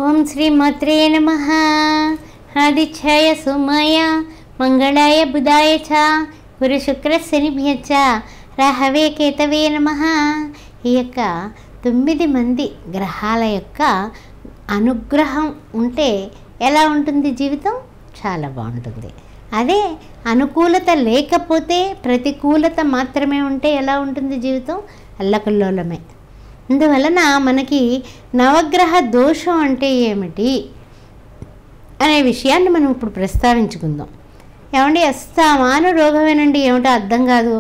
ఓం శ్రీమాత్రే నమః. ఆదిత్యాయ సోమాయ మంగళాయ బుధాయ చ గురు శుక్ర శనిభ్యశ్చ రాహవే కేతవే నమః. ఈ యొక్క 9 మంది గ్రహాల యొక్క అనుగ్రహం ఉంటే ఎలా ఉంటుంది జీవితం? చాలా బాగుంటుంది. అదే అనుకూలత లేకపోతే, ప్రతికూలత మాత్రమే ఉంటే ఎలా ఉంటుంది జీవితం? అల్లకల్లోలమే. అందువలన మనకి నవగ్రహ దోషం అంటే ఏమిటి అనే విషయాన్ని మనం ఇప్పుడు ప్రస్తావించుకుందాం. ఏమండి, అస్తమాను రోగమేనండి, ఏమిటో అర్థం కాదు,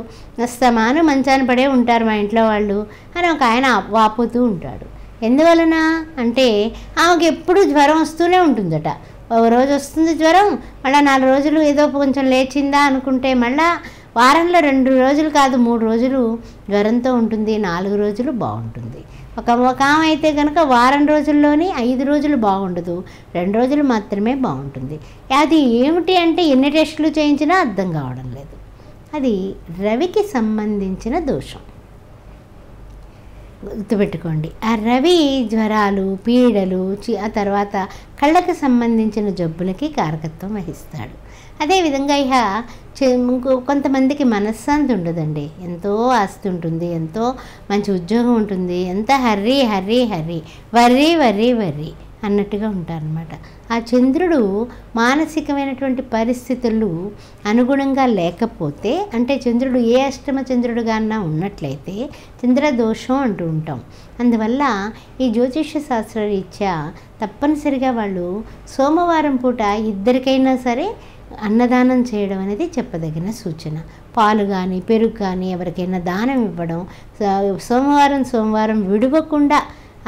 అస్తమాను మంచాన పడే ఉంటారు మా ఇంట్లో వాళ్ళు అని ఒక ఆయన వాపోతూ ఉంటాడు. ఎందువలన అంటే ఆమెకు ఎప్పుడు జ్వరం వస్తూనే ఉంటుందట. ఒక రోజు వస్తుంది జ్వరం, మళ్ళీ 4 రోజులు ఏదో కొంచెం లేచిందా అనుకుంటే మళ్ళీ వారంలో 2 రోజులు కాదు 3 రోజులు జ్వరంతో ఉంటుంది, 4 రోజులు బాగుంటుంది. ఒక ఆమె అయితే కనుక వారం రోజుల్లోని 5 రోజులు బాగుండదు, 2 రోజులు మాత్రమే బాగుంటుంది. అది ఏమిటి అంటే ఎన్ని టెస్టులు చేయించినా అర్థం కావడం లేదు. అది రవికి సంబంధించిన దోషం. గుర్తుపెట్టుకోండి. ఆ రవి జ్వరాలు, పీడలు, ఆ తర్వాత కళ్ళకు సంబంధించిన జబ్బులకి కారకత్వం వహిస్తాడు. అదేవిధంగా కొంతమందికి మనశ్శాంతి ఉండదండి. ఎంతో ఆస్తి ఉంటుంది, ఎంతో మంచి ఉద్యోగం ఉంటుంది, ఎంత hurry hurry hurry worry worry worry అన్నట్టుగా ఉంటారనమాట. ఆ చంద్రుడు మానసికమైనటువంటి పరిస్థితులు అనుగుణంగా లేకపోతే, అంటే చంద్రుడు ఏ అష్టమ చంద్రుడుగా ఉన్నట్లయితే చంద్రదోషం అంటూ ఉంటాం. అందువల్ల ఈ జ్యోతిష్య శాస్త్రరీత్యా తప్పనిసరిగా వాళ్ళు సోమవారం పూట ఇద్దరికైనా సరే అన్నదానం చేయడం అనేది చెప్పదగిన సూచన. పాలు కానీ పెరుగు కానీ ఎవరికైనా దానం ఇవ్వడం, సోమవారం విడవకుండా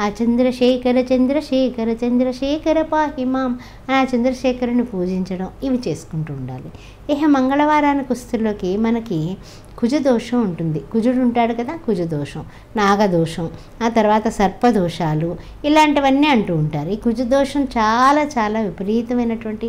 ఆ చంద్రశేఖర చంద్రశేఖర చంద్రశేఖర పాహిమాం ఆ చంద్రశేఖరుని పూజించడం, ఇవి చేసుకుంటూ ఉండాలి. మంగళవారానికి వస్తులోకి మనకి కుజదోషం ఉంటుంది. కుజుడు ఉంటాడు కదా, కుజదోషం, నాగదోషం, ఆ తర్వాత సర్పదోషాలు, ఇలాంటివన్నీ అంటూ ఉంటారు. ఈ కుజదోషం చాలా చాలా విపరీతమైనటువంటి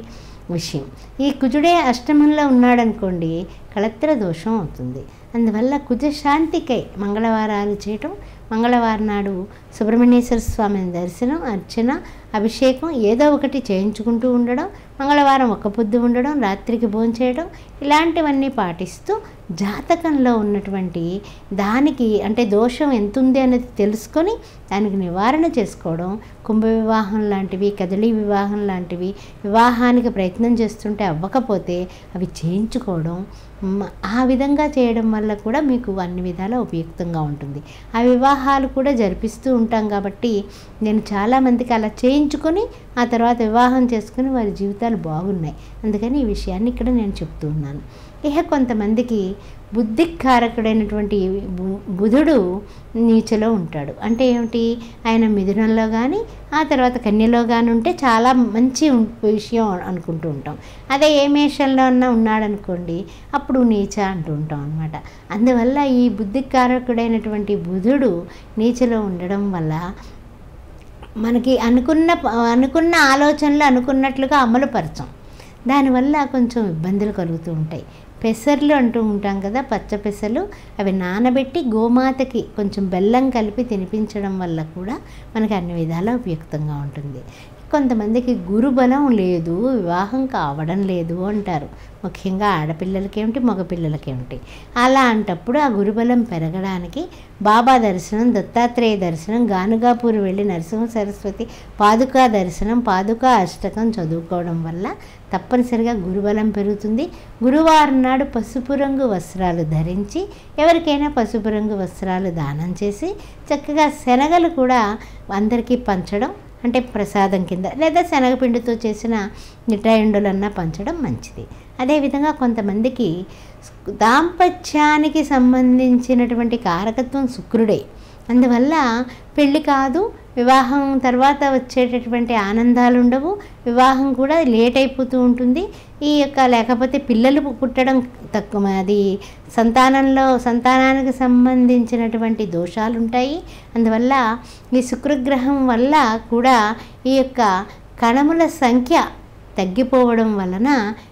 విషయం. ఈ కుజుడే అష్టమంలో ఉన్నాడనుకోండి, కళత్ర దోషం అవుతుంది. అందువల్ల కుజశాంతికై మంగళవారాలు చేయటం, మంగళవారం నాడు సుబ్రహ్మణ్యేశ్వర స్వామిని దర్శనం, అర్చన, అభిషేకం ఏదో ఒకటి చేయించుకుంటూ ఉండడం, మంగళవారం ఒక్క పొద్దు ఉండడం, రాత్రికి భోంచేయడం, ఇలాంటివన్నీ పాటిస్తూ జాతకంలో ఉన్నటువంటి దానికి అంటే దోషం ఎంత ఉంది అనేది తెలుసుకొని దానికి నివారణ చేసుకోవడం, కుంభ వివాహం లాంటివి, కదలి వివాహం లాంటివి, వివాహానికి ప్రయత్నం చేస్తుంటే అవ్వకపోతే అవి చేయించుకోవడం, ఆ విధంగా చేయడం వల్ల కూడా మీకు అన్ని విధాలా ఉపయుక్తంగా ఉంటుంది. ఆ వివాహాలు కూడా జరిపిస్తూ ఉంటాం కాబట్టి నేను చాలామందికి అలా చేయించుకొని ఆ తర్వాత వివాహం చేసుకుని వారి జీవితాలు బాగున్నాయి. అందుకని ఈ విషయాన్ని ఇక్కడ నేను చెప్తూ ఉన్నాను. కొంతమందికి బుద్ధికారకుడైనటువంటి బుధుడు నీచలో ఉంటాడు. అంటే ఏమిటి? ఆయన మిథునంలో కానీ ఆ తర్వాత కన్యలో కానీ ఉంటే చాలా మంచి విషయం అనుకుంటూ ఉంటాం. అదే ఏ మేషంలో ఉన్నాడనుకోండి, అప్పుడు నీచ అంటూ ఉంటాం అనమాట. అందువల్ల ఈ బుద్ధికారకుడైనటువంటి బుధుడు నీచలో ఉండడం వల్ల మనకి అనుకున్న ఆలోచనలు అనుకున్నట్లుగా అమలుపరచం. దానివల్ల కొంచెం ఇబ్బందులు కలుగుతూ ఉంటాయి. పెసర్లు అంటూ ఉంటాం కదా, పచ్చ పెసలు, అవి నానబెట్టి గోమాతకి కొంచెం బెల్లం కలిపి తినిపించడం వల్ల కూడా మనకి అన్ని విధాలా ఉపయుక్తంగా ఉంటుంది. కొంతమందికి గురుబలం లేదు, వివాహం కావడం లేదు అంటారు. ముఖ్యంగా ఆడపిల్లలకేమిటి, మగపిల్లలకేమిటి. అలాంటప్పుడు ఆ గురుబలం పెరగడానికి బాబా దర్శనం, దత్తాత్రేయ దర్శనం, గానుగాపూర్ వెళ్ళి నరసింహ సరస్వతి పాదుకా దర్శనం, పాదుకా అష్టకం చదువుకోవడం వల్ల తప్పనిసరిగా గురుబలం పెరుగుతుంది. గురువారం నాడు పసుపు రంగు వస్త్రాలు ధరించి ఎవరికైనా పసుపు రంగు వస్త్రాలు దానం చేసి చక్కగా శనగలు కూడా అందరికీ పంచడం, అంటే ప్రసాదం కింద, లేదా శనగపిండితో చేసిన మిఠాయిండులన్నా పంచడం మంచిది. అదేవిధంగా కొంతమందికి దాంపత్యానికి సంబంధించినటువంటి కారకత్వం శుక్రుడే. అందువల్ల పెళ్ళి కాదు, వివాహం తర్వాత వచ్చేటటువంటి ఆనందాలు ఉండవు, వివాహం కూడా లేట్ అయిపోతూ ఉంటుంది. లేకపోతే పిల్లలు పుట్టడం తక్కువ, అది సంతానానికి సంబంధించినటువంటి దోషాలు ఉంటాయి. అందువల్ల ఈ శుక్రగ్రహం వల్ల కూడా ఈ యొక్క కణముల సంఖ్య తగ్గిపోవడం వలన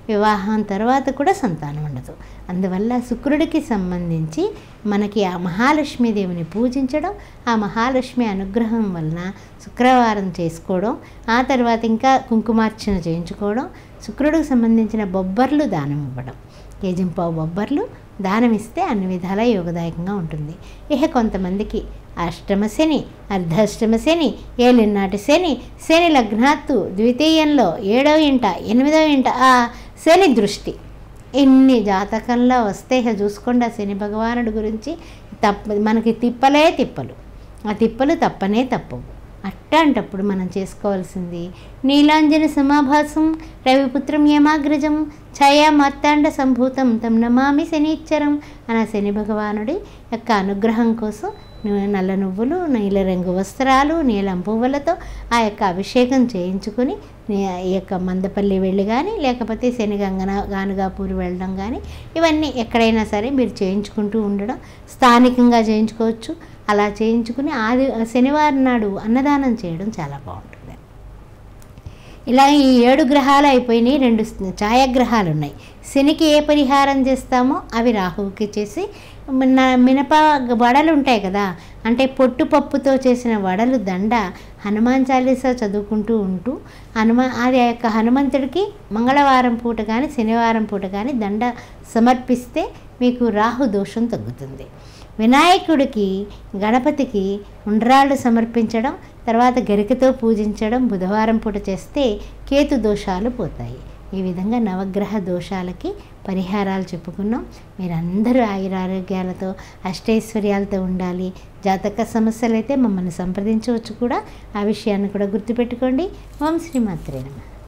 వివాహం తర్వాత కూడా సంతానం ఉండదు. అందువల్ల శుక్రుడికి సంబంధించి మనకి ఆ మహాలక్ష్మీదేవిని పూజించడం, ఆ మహాలక్ష్మి అనుగ్రహం వలన శుక్రవారం చేసుకోవడం, ఆ తర్వాత ఇంకా కుంకుమార్చన చేయించుకోవడం, శుక్రుడికి సంబంధించిన బొబ్బర్లు దానం ఇవ్వడం, కేజింపావు బొబ్బర్లు దానం ఇస్తే అన్ని విధాలా యోగదాయకంగా ఉంటుంది. ఇక కొంతమందికి అష్టమ శని, అర్ధాష్టమ శని, ఏలినాటి శని, శని లగ్నాత్తు ద్వితీయంలో 7వ ఇంట 8వ ఇంట ఆ శని దృష్టి ఇన్ని జాతకంలో వస్తే చూసుకోండి. ఆ శని భగవానుడి గురించి మనకి తిప్పలే తిప్పలు, ఆ తిప్పలు తప్పనే తప్పవు. అట్లాంటప్పుడు మనం చేసుకోవాల్సింది నీలాంజన సమాభాసం రవిపుత్రం యమాగ్రజం ఛాయా మార్తాండ సంభూతం తం నమామి శనిచ్చరం అన్న శని భగవానుడి యొక్క అనుగ్రహం కోసం నల్ల నువ్వులు, నీలరంగు వస్త్రాలు, నీలం పువ్వులతో ఆ యొక్క అభిషేకం చేయించుకొని ఈ యొక్క మందపల్లి వెళ్ళి కానీ లేకపోతే శని గానుగాపూర్ వెళ్ళడం కానీ ఇవన్నీ ఎక్కడైనా సరే మీరు చేయించుకుంటూ ఉండడం, స్థానికంగా చేయించుకోవచ్చు. అలా చేయించుకుని శనివారం నాడు అన్నదానం చేయడం చాలా బాగుంటుంది. ఇలా ఈ 7 గ్రహాలు అయిపోయినాయి, 2 ఛాయాగ్రహాలు ఉన్నాయి. శనికి ఏ పరిహారం చేస్తామో అవి రాహువుకి చేసి మినప వడలు ఉంటాయి కదా, అంటే పొట్టుపప్పుతో చేసిన వడలు దండ హనుమాన్ చాలీసా చదువుకుంటూ ఉంటూ అది ఆ యొక్క హనుమంతుడికి మంగళవారం పూట కానీ శనివారం పూట కానీ దండ సమర్పిస్తే మీకు రాహు దోషం తగ్గుతుంది. వినాయకుడికి గణపతికి ఉండ్రాళ్ళు సమర్పించడం, తర్వాత గరికతో పూజించడం బుధవారం పూట చేస్తే కేతు దోషాలు పోతాయి. ఈ విధంగా నవగ్రహ దోషాలకి పరిహారాలు చెప్పుకున్నాం. మీరందరూ ఆయురారోగ్యాలతో అష్టైశ్వర్యాలతో ఉండాలి. జాతక సమస్యలు అయితే మమ్మల్ని సంప్రదించవచ్చు కూడా. ఆ విషయాన్ని కూడా గుర్తుపెట్టుకోండి. ఓం శ్రీమాత్రే నమః.